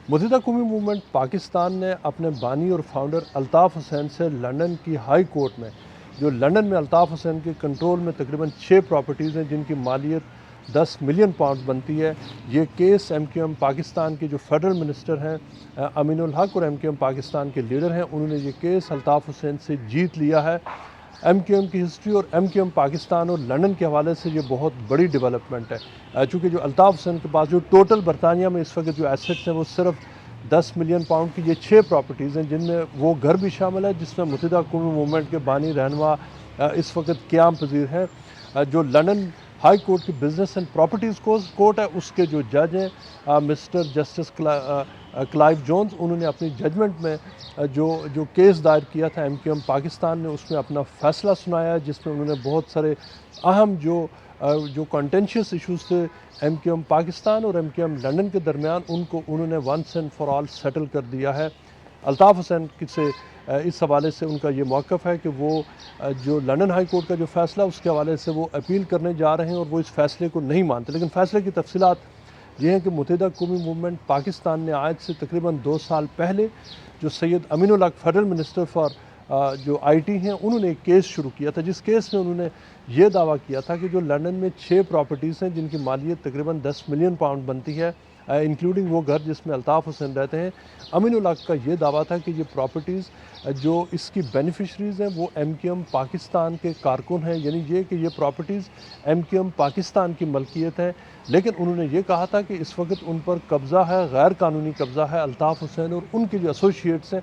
मुत्तहिदा कौमी मूवमेंट पाकिस्तान ने अपने बानी और फाउंडर अल्ताफ़ हुसैन से लंदन की हाई कोर्ट में, जो लंदन में अल्ताफ़ हुसैन के कंट्रोल में तकरीबन 6 प्रॉपर्टीज़ हैं जिनकी मालियत 10 मिलियन पाउंड बनती है। ये केस MQM पाकिस्तान के जो फेडरल मिनिस्टर हैं अमीनुल हक और MQM पाकिस्तान के लीडर हैं, उन्होंने ये केस अल्ताफ़ हुसैन से जीत लिया है। MQM की हिस्ट्री और MQM पाकिस्तान और लंदन के हवाले से ये बहुत बड़ी डेवलपमेंट है, चूँकि जो अल्ताफ़ हुसैन के पास जो टोटल बरतानिया में इस वक्त जो एसेट्स हैं वो सिर्फ 10 मिलियन पाउंड की ये 6 प्रॉपर्टीज़ हैं, जिनमें वो घर भी शामिल है जिसमें मुत्तहिदा कौमी मूवमेंट के बानी रहनुमा इस वक्त क़याम पज़ीर हैं। जो लंदन हाई कोर्ट की बिजनेस एंड प्रॉपर्टीज़ कोर्ट है, उसके जो जज हैं मिस्टर जस्टिस क्लाइव जोन्स, उन्होंने अपनी जजमेंट में जो केस दायर किया था MQM पाकिस्तान ने, उसमें अपना फ़ैसला सुनाया है, जिसमें उन्होंने बहुत सारे अहम जो कॉन्टेंशियस इशूज़ थे MQM पाकिस्तान और MQM लंदन के दरमियान, उनको उन्होंने once and for all settle कर दिया है। अल्ताफ़ हुसैन से इस हवाले से उनका ये मौक़िफ़ है कि वो जो लंदन हाई कोर्ट का जो फ़ैसला उसके हवाले से वो अपील करने जा रहे हैं और वो इस फ़ैसले को नहीं मानते। लेकिन फ़ैसले की तफसीलात ये हैं कि मुत्तहिदा कौमी मूवमेंट पाकिस्तान ने आज से तकरीबन 2 साल पहले जो सैयद अमीनुल हक फेडरल मिनिस्टर फॉर जो IT हैं, उन्होंने एक केस शुरू किया था, जिस केस में उन्होंने ये दावा किया था कि जो लंदन में 6 प्रॉपर्टीज़ हैं जिनकी मालियत तकरीबन 10 मिलियन पाउंड बनती है, इंक्लूडिंग वो घर जिसमें अल्ताफ़ हुसैन रहते हैं। अमीनुल हक का ये दावा था कि ये प्रॉपर्टीज़ जो इसकी बेनिफिशरीज़ हैं वो MQM पाकिस्तान के कारकुन हैं, यानी ये कि ये प्रॉपर्टीज़ MQM पाकिस्तान की मलकियत है। लेकिन उन्होंने ये कहा था कि इस वक्त उन पर कब्ज़ा है, गैर कानूनी कब्ज़ा है अल्ताफ़ हुसैन और उनके जो एसोसिएट्स हैं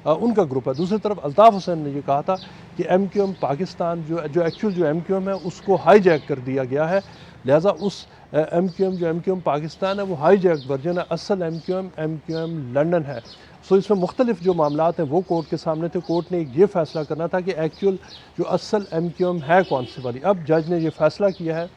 उनका ग्रुप है। दूसरी तरफ अल्ताफ़ हुसैन ने ये कहा था कि MQM पाकिस्तान जो एक्चुअल जो MQM है उसको हाईजैक कर दिया गया है, लिहाजा उस MQM पाकिस्तान है वो हाईजैक वर्जन है, असल MQM लंदन है। सो इसमें मुख्तलिफ जो मामलात हैं वो कोर्ट के सामने थे। कोर्ट ने ये फ़ैसला करना था कि एक्चुअल जो असल MQM है कौन सी वाली। अब जज ने ये फ़ैसला किया है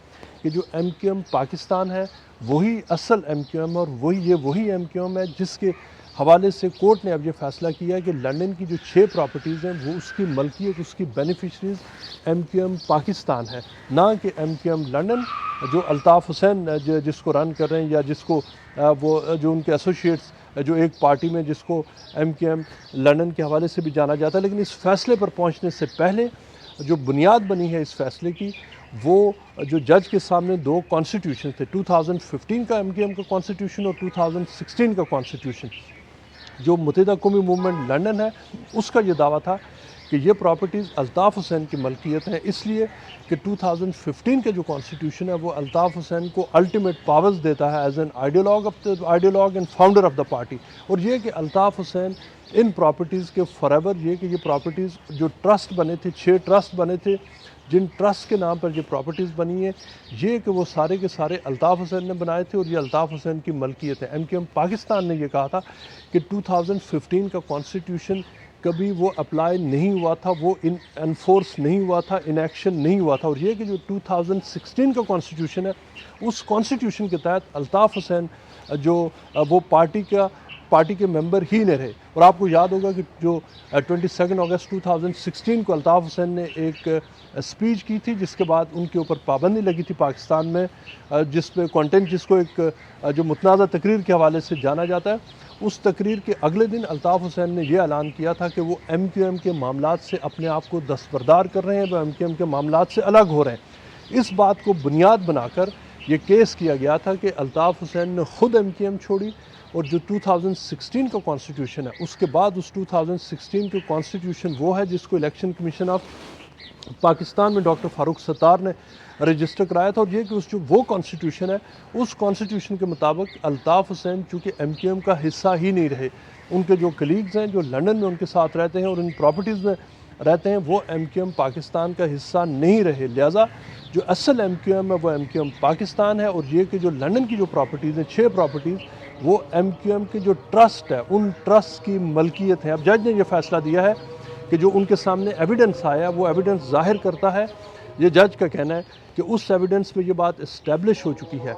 कि जो MQM पाकिस्तान है वही असल MQM और वही MQM है, जिसके हवाले से कोर्ट ने अब ये फ़ैसला किया है कि लंदन की जो 6 प्रॉपर्टीज़ हैं वो उसकी मलकियत, उसकी बेनिफिशरीज़ MQM पाकिस्तान है, ना कि MQM लंदन जो अल्ताफ़ हुसैन जिसको रन कर रहे हैं, या जिसको वो जो उनके एसोसिएट्स जो एक पार्टी में जिसको MQM लंदन के हवाले से भी जाना जाता है। लेकिन इस फ़ैसले पर पहुँचने से पहले जो बुनियाद बनी है इस फ़ैसले की, वो जो जज के सामने 2 कॉन्स्टिट्यूशन थे, 2015 का MQM का कॉन्स्टिट्यूशन और 2016 का कॉन्स्टिट्यूशन। जो मुत्तहिदा कौमी मूवमेंट लंदन है उसका ये दावा था कि ये प्रॉपर्टीज़ अल्ताफ़ हुसैन की मलकियत हैं, इसलिए कि 2015 के जो कॉन्स्टिट्यूशन है वो अल्ताफ़ हुसैन को अल्टीमेट पावर्स देता है as an ideologue and founder of the party. और ये कि अल्ताफ़ हुसैन इन प्रॉपर्टीज़ के फॉरएवर, ये कि ये प्रॉपर्टीज़ जो ट्रस्ट बने थे, 6 ट्रस्ट बने थे जिन ट्रस्ट के नाम पर ये प्रॉपर्टीज़ बनी है, ये कि वो सारे के सारे अल्ताफ़ हुसैन ने बनाए थे और ये अल्ताफ़ हुसैन की मलकियत है। MQM पाकिस्तान ने ये कहा था कि 2015 का कॉन्स्टिट्यूशन कभी वो अप्लाई नहीं हुआ था, वो एनफोर्स नहीं हुआ था, इन एक्शन नहीं हुआ था। और ये कि जो 2016 का कॉन्स्टिट्यूशन है, उस कॉन्स्टिट्यूशन के तहत अल्ताफ़ हुसैन जो वो पार्टी के मेंबर ही नहीं रहे। और आपको याद होगा कि जो 22 अगस्त 2016 को अल्ताफ़ हुसैन ने एक स्पीच की थी, जिसके बाद उनके ऊपर पाबंदी लगी थी पाकिस्तान में, जिसमें कंटेंट जिसको एक जो मुतनाज़ा तकरीर के हवाले से जाना जाता है, उस तकरीर के अगले दिन अल्ताफ़ हुसैन ने यह ऐलान किया था कि वो MQM के मामलात से अपने आप को दस्तबरदार कर रहे हैं, वो MQM के मामलात से अलग हो रहे हैं। इस बात को बुनियाद बनाकर ये केस किया गया था कि अल्ताफ़ हुसैन ने ख़ुद MQM छोड़ी और जो 2016 का कॉन्स्टिट्यूशन है उसके बाद उस 2016 के कॉन्स्टिट्यूशन वो है जिसको इलेक्शन कमीशन ऑफ पाकिस्तान में डॉक्टर फ़ारूक सत्तार ने रजिस्टर कराया था। और ये कि उस जो वो कॉन्स्टिट्यूशन है उस कॉन्स्टिट्यूशन के मुताबिक अल्ताफ़ हुसैन चूँकि MQM का हिस्सा ही नहीं रहे, उनके जो कलीग्स हैं जो लंदन में उनके साथ रहते हैं और इन प्रॉपर्टीज़ में रहते हैं वो MQM पाकिस्तान का हिस्सा नहीं रहे, लिहाजा जो असल MQM है वो MQM पाकिस्तान है। और ये कि जो लंदन की जो प्रॉपर्टीज़ हैं 6 प्रॉपर्टीज़ वो MQM के जो ट्रस्ट है उन ट्रस्ट की मलकियत है। अब जज ने यह फ़ैसला दिया है कि जो उनके सामने एविडेंस आया वो एविडेंस ज़ाहिर करता है, ये जज का कहना है कि उस एविडेंस में ये बात इस्टेब्लिश हो चुकी है,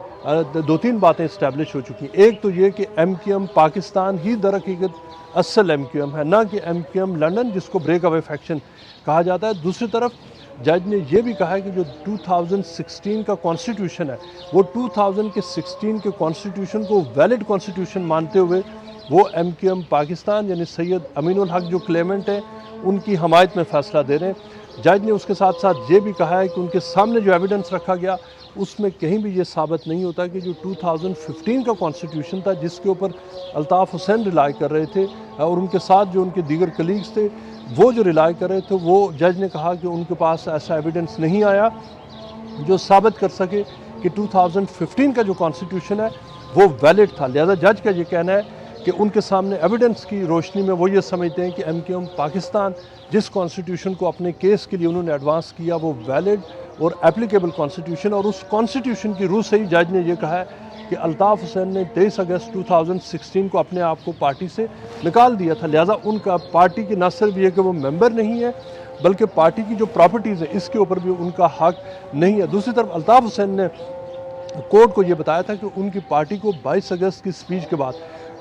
2-3 बातें इस्टेब्लिश हो चुकी हैं। एक तो ये कि MQM पाकिस्तान ही दर हकीकत असल MQM है, ना कि MQM लंदन जिसको ब्रेक अवे फैक्शन कहा जाता है। दूसरी तरफ जज ने यह भी कहा है कि जो 2016 का कॉन्स्टिट्यूशन है वो 2016 के कॉन्स्टिट्यूशन को वैलिड कॉन्स्टिट्यूशन मानते हुए वो MQM पाकिस्तान यानी सैयद अमीनुल हक जो क्लेमेंट हैं उनकी हमायत में फ़ैसला दे रहे हैं। जज ने उसके साथ साथ ये भी कहा है कि उनके सामने जो एविडेंस रखा गया उसमें कहीं भी ये साबित नहीं होता कि जो 2015 का कॉन्स्टिट्यूशन था जिसके ऊपर अल्ताफ़ हुसैन रिलाई कर रहे थे और उनके साथ जो उनके दीगर कलीग्स थे वो जो रिलाई कर रहे थे, वो जज ने कहा कि उनके पास ऐसा एविडेंस नहीं आया जो साबित कर सके कि 2015 का जो कॉन्स्टिट्यूशन है वो वैलिड था। लिहाजा जज का ये कहना है कि उनके सामने एविडेंस की रोशनी में वो ये समझते हैं कि MQM पाकिस्तान जिस कॉन्स्टिट्यूशन को अपने केस के लिए उन्होंने एडवांस किया वो वैलिड और एप्लीकेबल कॉन्स्टिट्यूशन, और उस कॉन्स्टिट्यूशन की रूह से ही जज ने ये कहा है कि अल्ताफ़ हुसैन ने 23 अगस्त 2016 को अपने आप को पार्टी से निकाल दिया था। लिहाजा उनका पार्टी की न सिर्फ ये कि वो मेंबर नहीं है बल्कि पार्टी की जो प्रॉपर्टीज़ है इसके ऊपर भी उनका हक नहीं है। दूसरी तरफ अल्ताफ़ हुसैन ने कोर्ट को ये बताया था कि उनकी पार्टी को 22 अगस्त की स्पीच के बाद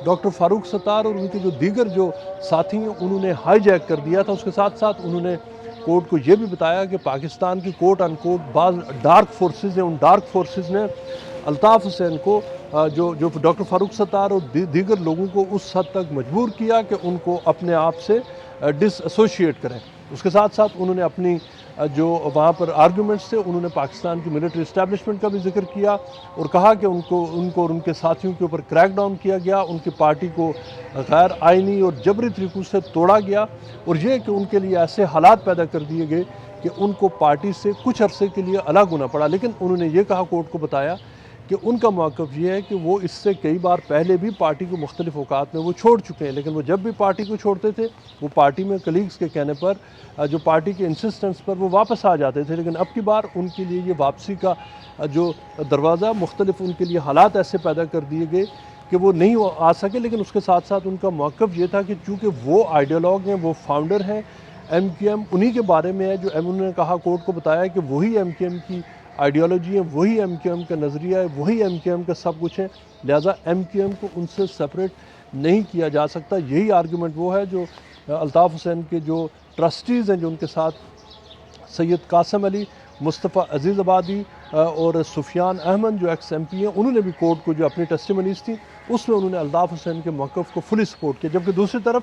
डॉक्टर फारूक सत्तार और उनके जो दीगर जो साथी हैं उन्होंने हाईजैक कर दिया था। उसके साथ साथ उन्होंने कोर्ट को ये भी बताया कि पाकिस्तान की कोट अनकोट बाज़ डार्क फोर्सेस हैं, उन डार्क फोर्सेस ने अल्ताफ़ हुसैन को जो डॉक्टर फारूक सत्तार और दीगर लोगों को उस हद तक मजबूर किया कि उनको अपने आप से डिसएसोशिएट करें। उसके साथ साथ उन्होंने अपनी जो वहाँ पर आर्गूमेंट्स थे उन्होंने पाकिस्तान की मिलिट्री इस्टेब्लिशमेंट का भी जिक्र किया और कहा कि उनको और उनके साथियों के ऊपर क्रैकडाउन किया गया, उनकी पार्टी को गैर आइनी और जबरी तरीक़ों से तोड़ा गया और ये कि उनके लिए ऐसे हालात पैदा कर दिए गए कि उनको पार्टी से कुछ अरसे के लिए अलग होना पड़ा। लेकिन उन्होंने ये कहा, कोर्ट को बताया कि उनका मौक़िफ़ ये है कि वो इससे कई बार पहले भी पार्टी को मुख्तलिफ़ औक़ात में वो छोड़ चुके हैं, लेकिन वो जब भी पार्टी को छोड़ते थे वो पार्टी में कलीग्स के कहने पर जो पार्टी के इंसिस्टेंस पर वो वापस आ जाते थे। लेकिन अब की बार उनके लिए ये वापसी का जो दरवाज़ा मुख्तलिफ उनके लिए हालात ऐसे पैदा कर दिए गए कि वो नहीं आ सके। लेकिन उसके साथ साथ उनका मौक़िफ़ ये था कि चूँकि वो आइडियोलॉग हैं, वो फाउंडर हैं, MQM उन्हीं के बारे में है जो उन्होंने कहा, कोर्ट को बताया कि वही MQM की आइडियोलॉजी है, वही MQM का नज़रिया है, वही MQM का सब कुछ है। लिहाजा MQM को उनसे सेपरेट नहीं किया जा सकता। यही आर्गूमेंट वो है जो अल्ताफ़ हुसैन के जो ट्रस्टीज़ हैं, जो उनके साथ सैयद कासिम अली, मुस्तफ़ा अज़ीज़ आबादी और सुफियान अहमद जो एक्स MP हैं, उन्होंने भी कोर्ट को जो अपनी टेस्टिमनीज़ थी उसमें उन्होंने अल्ताफ़ हुसैन के मौक़िफ़ को फुली सपोर्ट किया। जबकि दूसरी तरफ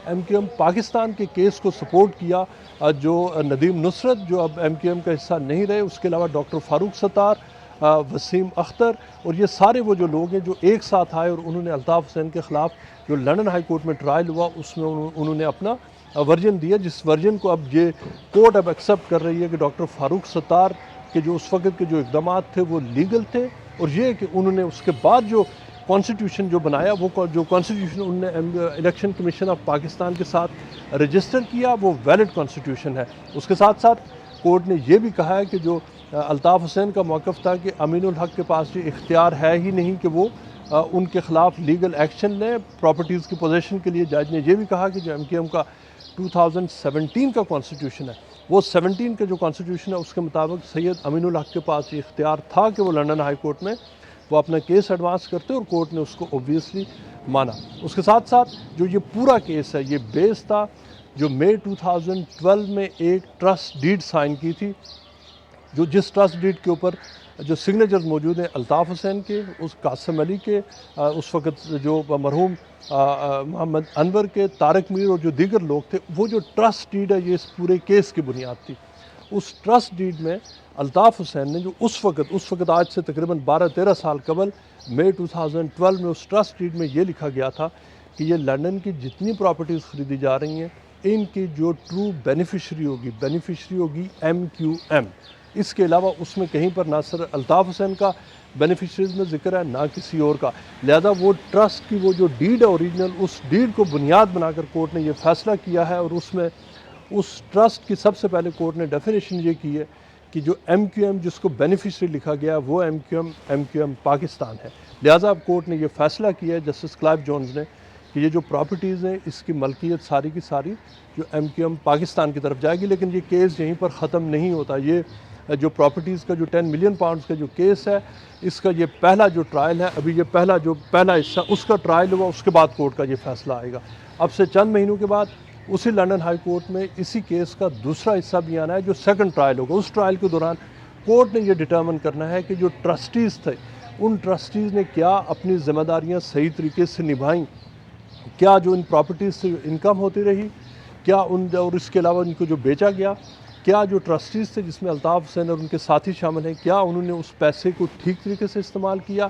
MQM पाकिस्तान के केस को सपोर्ट किया जो नदीम नुसरत जो अब MQM का हिस्सा नहीं रहे, उसके अलावा डॉक्टर फारूक सत्तार, वसीम अख्तर और ये सारे वो जो लोग हैं जो एक साथ आए और उन्होंने अल्ताफ़ हुसैन के ख़िलाफ़ जो लंदन हाई कोर्ट में ट्रायल हुआ उसमें उन्होंने अपना वर्जन दिया, जिस वर्जन को अब ये कोर्ट अब एक्सेप्ट कर रही है कि डॉक्टर फारूक सत्तार के जो उस वक़्त के जो इक़दामात थे वो लीगल थे, और ये कि उन्होंने उसके बाद जो कॉन्स्टिट्यूशन जो बनाया, वो जो कॉन्स्टिट्यूशन उन्होंने इलेक्शन कमीशन ऑफ पाकिस्तान के साथ रजिस्टर किया वो वैलिड कॉन्स्टिट्यूशन है। उसके साथ साथ कोर्ट ने ये भी कहा है कि जो अल्ताफ़ हुसैन का मौक़िफ़ था कि अमीनुल हक के पास ये इख्तियार है ही नहीं कि वो उनके ख़िलाफ़ लीगल एक्शन लें प्रॉपर्टीज़ की पोजेसन के लिए। जज ने यह भी कहा कि जो MQM का 2017 का कॉन्स्टिट्यूशन है वो 17 का जो कॉन्स्टिट्यूशन है उसके मुताबिक सैयद अमीनुल हक के पास ये इख्तियार था कि वो लंदन हाई कोर्ट में वो अपना केस एडवांस करते और कोर्ट ने उसको ओब्वियसली माना। उसके साथ साथ जो ये पूरा केस है ये बेस था जो मई 2012 में एक ट्रस्ट डीड साइन की थी, जो जिस ट्रस्ट डीड के ऊपर जो सिग्नेचर्स मौजूद हैं अल्ताफ़ हुसैन के, उस कासिम अली के, उस वक़्त जो मरहूम मोहम्मद अनवर के, तारिक मीर और जो दीगर लोग थे, वो जो ट्रस्ट डीड है ये इस पूरे केस की बुनियाद थी। उस ट्रस्ट डीड में अल्ताफ़ हुसैन ने जो उस वक़्त आज से तकरीबन 12-13 साल कबल मई 2012 में उस ट्रस्ट डीड में ये लिखा गया था कि ये लंदन की जितनी प्रॉपर्टीज़ ख़रीदी जा रही हैं इनकी जो ट्रू बेनिफिशरी होगी MQM। इसके अलावा उसमें कहीं पर ना सिर्फ अल्ताफ़ हुसैन का बेनिफिशरीज़ में ज़िक्र है ना किसी और का। लिहाजा वो ट्रस्ट की वो जो डीड है ओरिजिनल, उस डीड को बुनियाद बनाकर कोर्ट ने ये फ़ैसला किया है और उसमें उस ट्रस्ट की सबसे पहले कोर्ट ने डेफिनेशन ये की है कि जो MQM जिसको बेनिफिशरी लिखा गया है वो MQM पाकिस्तान है। लिहाजा अब कोर्ट ने ये फ़ैसला किया है जस्टिस क्लाइव जोन्स ने कि ये जो प्रॉपर्टीज़ हैं इसकी मलकियत सारी की सारी जो MQM पाकिस्तान की तरफ जाएगी। लेकिन ये केस यहीं पर ख़त्म नहीं होता। ये जो प्रॉपर्टीज़ का जो 10 मिलियन पाउंड्स का जो केस है इसका ये पहला जो ट्रायल है, अभी ये पहला हिस्सा उसका ट्रायल हुआ, उसके बाद कोर्ट का ये फ़ैसला आएगा। अब से चंद महीनों के बाद उसी लंदन हाई कोर्ट में इसी केस का दूसरा हिस्सा भी आना है जो सेकंड ट्रायल होगा। उस ट्रायल के दौरान कोर्ट ने ये डिटर्मिन करना है कि जो ट्रस्टीज़ थे उन ट्रस्टीज़ ने क्या अपनी ज़िम्मेदारियाँ सही तरीके से निभाईं क्या जो इन प्रॉपर्टीज़ से इनकम होती रही, क्या उन और इसके अलावा उनको जो बेचा गया, क्या जो ट्रस्टीज़ थे जिसमें अल्ताफ़ हुसैन और उनके साथी शामिल हैं, क्या उन्होंने उस पैसे को ठीक तरीके से इस्तेमाल किया।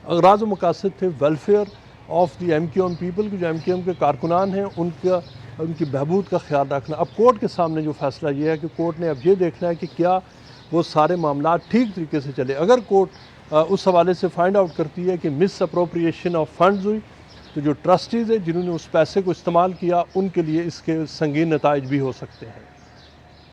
अगराज़ व मकासद थे welfare of the MQM people, जो MQM के कारकुनान हैं उनकी बहबूद का ख्याल रखना। अब कोर्ट के सामने जो फ़ैसला ये है कि कोर्ट ने अब ये देखना है कि क्या वो सारे मामला ठीक तरीके से चले। अगर कोर्ट उस हवाले से फाइंड आउट करती है कि मिस अप्रोप्रिएशन ऑफ फंड्स हुई, तो जो ट्रस्टीज़ हैं जिन्होंने उस पैसे को इस्तेमाल किया उनके लिए इसके संगीन नताइज भी हो सकते हैं।